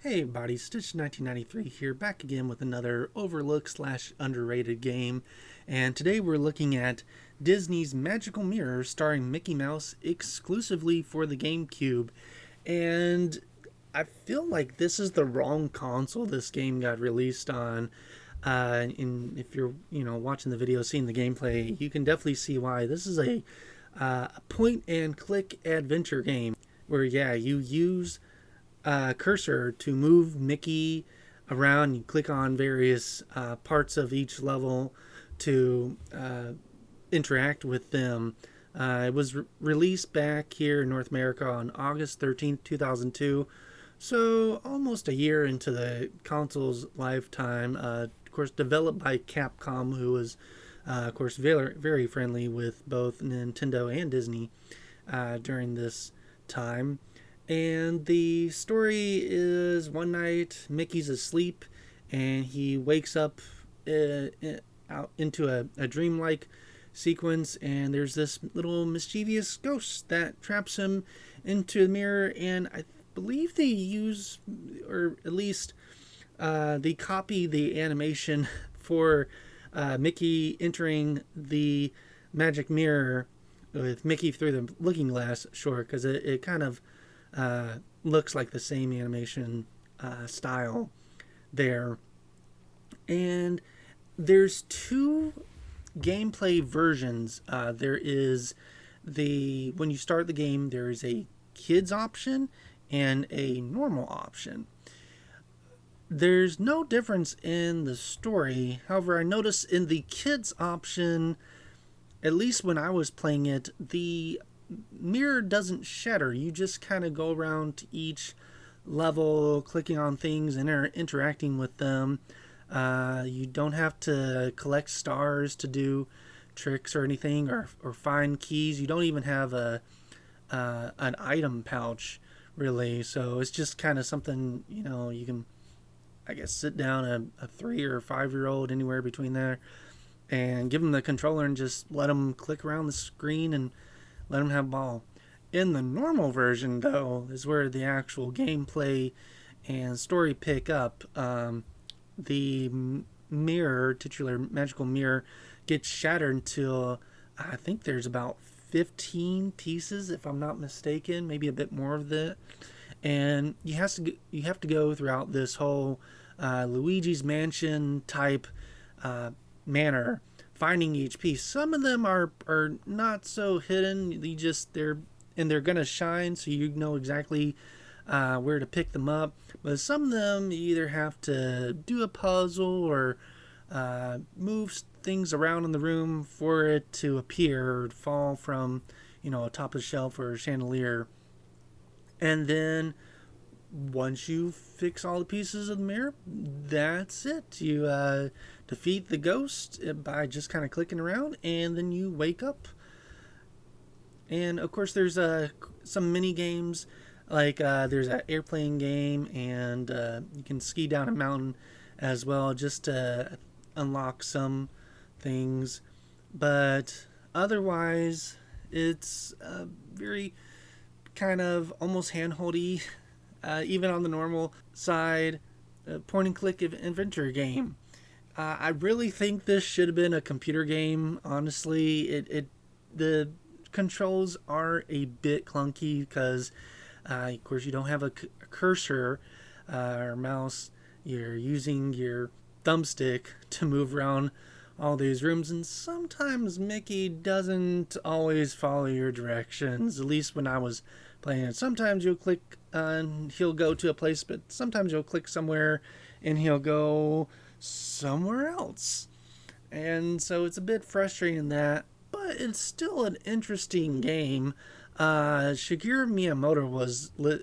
Hey everybody, Stitch1993 here, back again with another overlooked/underrated game. And today we're looking at Disney's Magical Mirror starring Mickey Mouse exclusively for the GameCube. And I feel like this is the wrong console this game got released on. And if you're, watching the video, seeing the gameplay, you can definitely see why. This is a point and click adventure game where, you use cursor to move Mickey around. You click on various parts of each level to interact with them. It was released back here in North America on August 13th, 2002. So almost a year into the console's lifetime. Of course, developed by Capcom, who was, of course, very, very friendly with both Nintendo and Disney during this time. And the story is one night Mickey's asleep and he wakes up out into a dreamlike sequence, and there's this little mischievous ghost that traps him into the mirror. And I believe they use, or at least they copy the animation for Mickey entering the magic mirror with Mickey through the looking glass, sure, because it kind of looks like the same animation style there. And there's two gameplay versions. There is when you start the game, there is a kids option and a normal option. There's no difference in the story. However, I noticed in the kids option, at least when I was playing it, the mirror doesn't shatter. You just kind of go around to each level, clicking on things and interacting with them. You don't have to collect stars to do tricks or anything, or find keys. You don't even have an item pouch, really. So it's just kind of something, you can, I guess, sit down a 3 or 5-year-old, anywhere between there, and give them the controller and just let them click around the screen and let them have ball. In the normal version, though, is where the actual gameplay and story pick up. The mirror, titular magical mirror, gets shattered until I think there's about 15 pieces, if I'm not mistaken, maybe a bit more of that. And you have to go throughout this whole Luigi's Mansion type manner, finding each piece. Some of them are not so hidden. They're gonna shine, so you know exactly where to pick them up. But some of them, you either have to do a puzzle or move things around in the room for it to appear or fall from, atop a shelf or a chandelier. And then once you fix all the pieces of the mirror, that's it. You defeat the ghost by just kind of clicking around, and then you wake up. And of course, there's some mini games, like there's an airplane game, and you can ski down a mountain as well, just to unlock some things. But otherwise, it's very kind of almost handholdy, even on the normal side, point and click adventure game. I really think this should have been a computer game. Honestly, the controls are a bit clunky because, of course, you don't have a cursor or mouse. You're using your thumbstick to move around all these rooms, and sometimes Mickey doesn't always follow your directions, at least when I was playing it. Sometimes you'll click and he'll go to a place, but sometimes you'll click somewhere and he'll go somewhere else. And so it's a bit frustrating that, but it's still an interesting game. Shigeru Miyamoto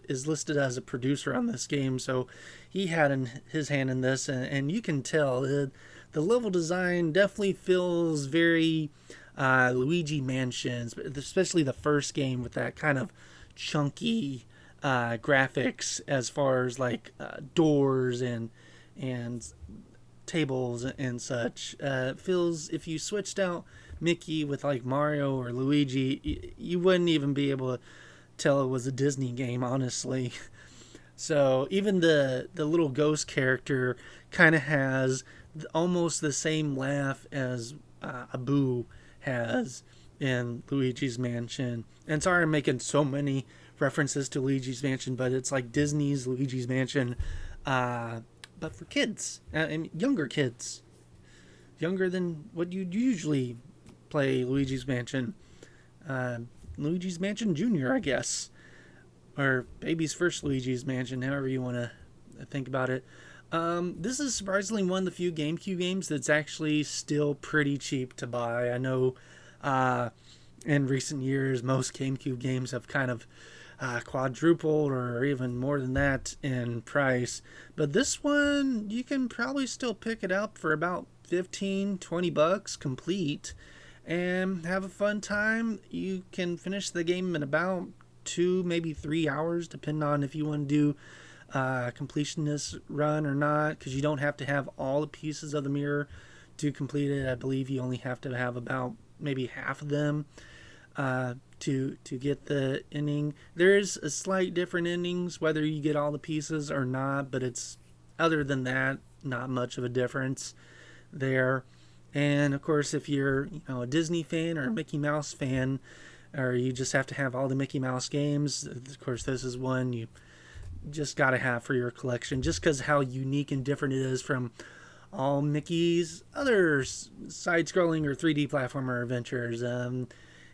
is listed as a producer on this game, so he had his hand in this, and you can tell the level design definitely feels very Luigi Mansions, especially the first game with that kind of chunky graphics as far as like doors and tables and such. Feels, if you switched out Mickey with like Mario or Luigi, you wouldn't even be able to tell it was a Disney game, honestly. So even the little ghost character kind of has almost the same laugh as Abu has in Luigi's Mansion. And sorry I'm making so many references to Luigi's Mansion, but it's like Disney's Luigi's Mansion, uh, but for kids and younger kids, younger than what you usually play Luigi's Mansion. Uh, Luigi's Mansion Junior, I guess, or baby's first Luigi's Mansion, however you want to think about it. This is surprisingly one of the few GameCube games that's actually still pretty cheap to buy. I know uh, in recent years most GameCube games have kind of quadrupled or even more than that in price, but this one you can probably still pick it up for about 15-20 bucks complete and have a fun time. You can finish the game in about 2 maybe 3 hours, depending on if you want to do completionist run or not, because you don't have to have all the pieces of the mirror to complete it. I believe you only have to have about maybe half of them to get the ending. There's a slight different endings whether you get all the pieces or not, but it's, other than that, not much of a difference there. And of course, if you're a Disney fan or a Mickey Mouse fan, or you just have to have all the Mickey Mouse games, of course this is one you just gotta have for your collection, just because how unique and different it is from all Mickey's other side-scrolling or 3D platformer adventures.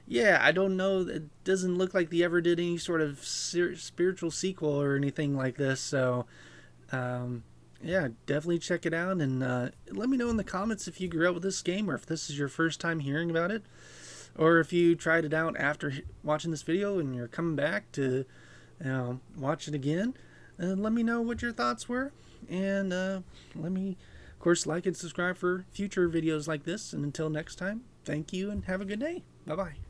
Yeah, I don't know. It doesn't look like they ever did any sort of spiritual sequel or anything like this. So, yeah, definitely check it out. And let me know in the comments if you grew up with this game or if this is your first time hearing about it. Or if you tried it out after watching this video and you're coming back to watch it again. Let me know what your thoughts were. And let me, of course, like and subscribe for future videos like this. And until next time, thank you and have a good day. Bye-bye.